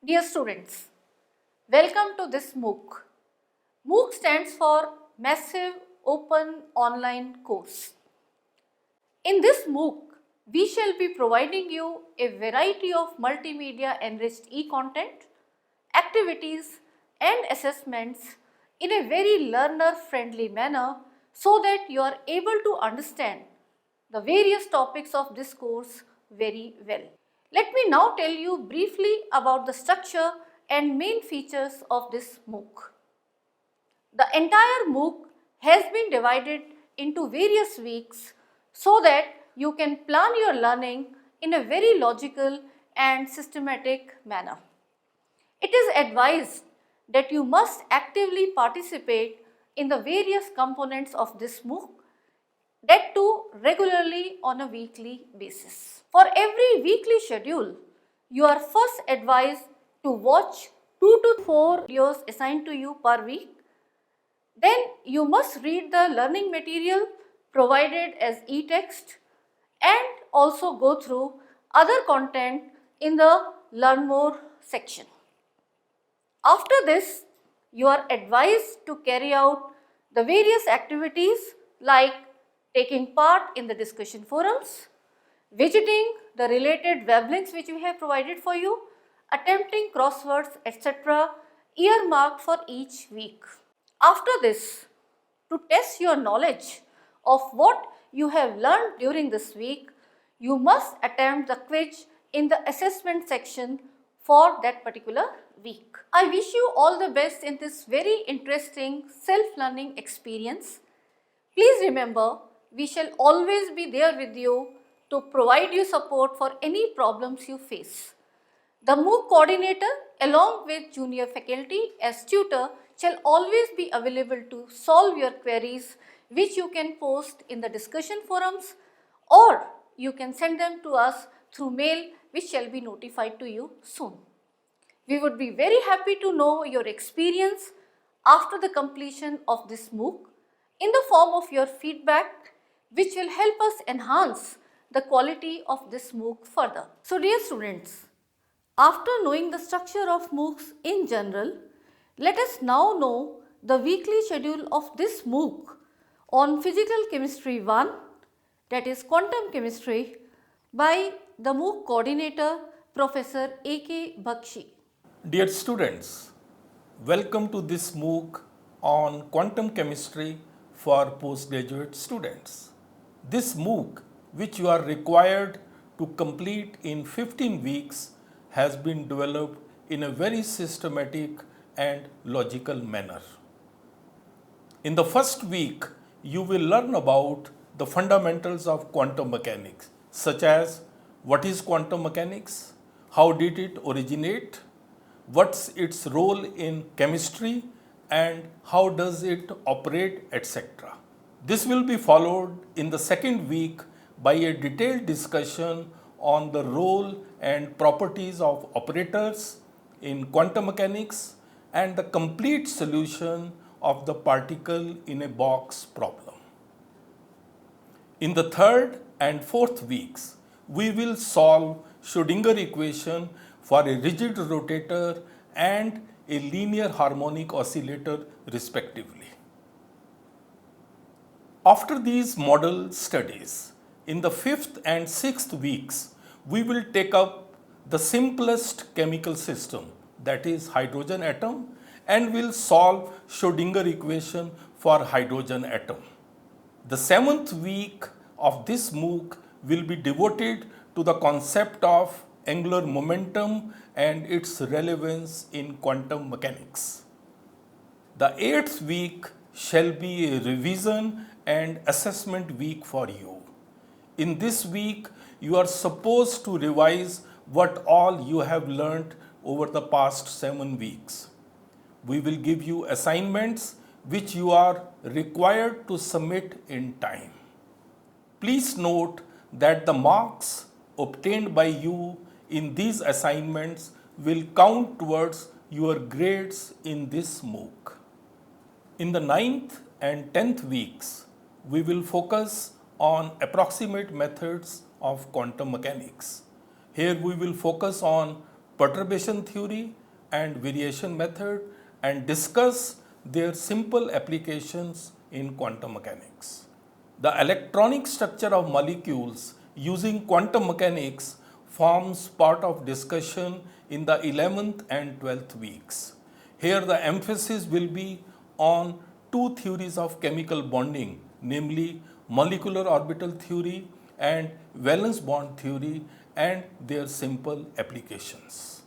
Dear students, welcome to this MOOC. MOOC stands for Massive Open Online Course. In this MOOC, we shall be providing you a variety of multimedia enriched e-content, activities and assessments in a very learner friendly manner so that you are able to understand the various topics of this course very well. Let me now tell you briefly about the structure and main features of this MOOC. The entire MOOC has been divided into various weeks so that you can plan your learning in a very logical and systematic manner. It is advised that you must actively participate in the various components of this MOOC, that too regularly on a weekly basis. For every weekly schedule, you are first advised to watch 2 to 4 videos assigned to you per week. Then you must read the learning material provided as e-text and also go through other content in the Learn More section. After this, you are advised to carry out the various activities like taking part in the discussion forums, visiting the related web links which we have provided for you, attempting crosswords, etc., earmarked for each week. After this, to test your knowledge of what you have learned during this week, you must attempt the quiz in the assessment section for that particular week. I wish you all the best in this very interesting self-learning experience. Please remember, we shall always be there with you to provide you support for any problems you face. The MOOC coordinator along with junior faculty as tutor shall always be available to solve your queries which you can post in the discussion forums or you can send them to us through mail which shall be notified to you soon. We would be very happy to know your experience after the completion of this MOOC in the form of your feedback which will help us enhance the quality of this MOOC further. So dear students, after knowing the structure of MOOCs in general, let us now know the weekly schedule of this MOOC on Physical Chemistry 1, that is Quantum Chemistry, by the MOOC coordinator Professor A.K. Bakshi. Dear students, welcome to this MOOC on Quantum Chemistry for postgraduate students. This MOOC, which you are required to complete in 15 weeks, has been developed in a very systematic and logical manner. In the first week, you will learn about the fundamentals of quantum mechanics, such as what is quantum mechanics, how did it originate, what's its role in chemistry, and how does it operate, etc. This will be followed in the second week by a detailed discussion on the role and properties of operators in quantum mechanics and the complete solution of the particle in a box problem. In the third and fourth weeks, we will solve Schrödinger equation for a rigid rotator and a linear harmonic oscillator respectively. After these model studies, in the fifth and sixth weeks, we will take up the simplest chemical system, that is hydrogen atom, and will solve Schrödinger equation for hydrogen atom. The seventh week of this MOOC will be devoted to the concept of angular momentum and its relevance in quantum mechanics. The eighth week shall be a revision and assessment week for you. In this week, you are supposed to revise what all you have learned over the past 7 weeks. We will give you assignments which you are required to submit in time. Please note that the marks obtained by you in these assignments will count towards your grades in this MOOC. In the 9th and 10th weeks, we will focus on approximate methods of quantum mechanics. Here we will focus on perturbation theory and variation method and discuss their simple applications in quantum mechanics. The electronic structure of molecules using quantum mechanics forms part of discussion in the 11th and 12th weeks. Here the emphasis will be on two theories of chemical bonding, namely molecular orbital theory and valence bond theory and their simple applications.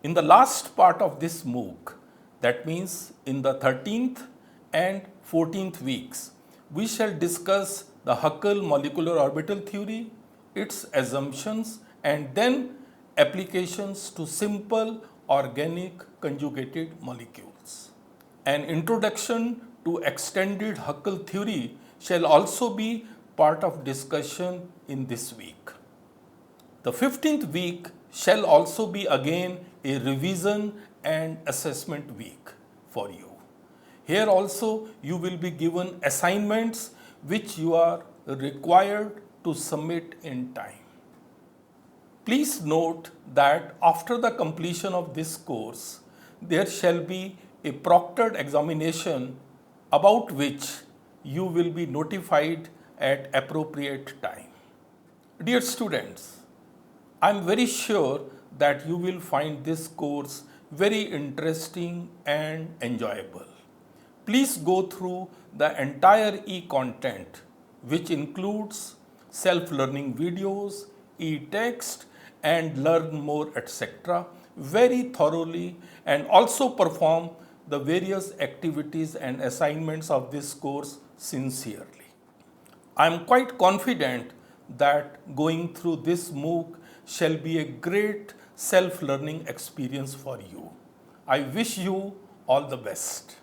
In the last part of this MOOC, that means in the 13th and 14th weeks, we shall discuss the Hückel molecular orbital theory, its assumptions and then applications to simple organic conjugated molecules. An introduction to extended Hückel theory shall also be part of discussion in this week. The 15th week shall also be again a revision and assessment week for you. Here also you will be given assignments which you are required to submit in time. Please note that after the completion of this course, there shall be a proctored examination about which you will be notified at appropriate time. Dear students, I am very sure that you will find this course very interesting and enjoyable. Please go through the entire e-content, which includes self-learning videos, e-text and learn more etc. very thoroughly and also perform the various activities and assignments of this course sincerely. I am quite confident that going through this MOOC shall be a great self-learning experience for you. I wish you all the best.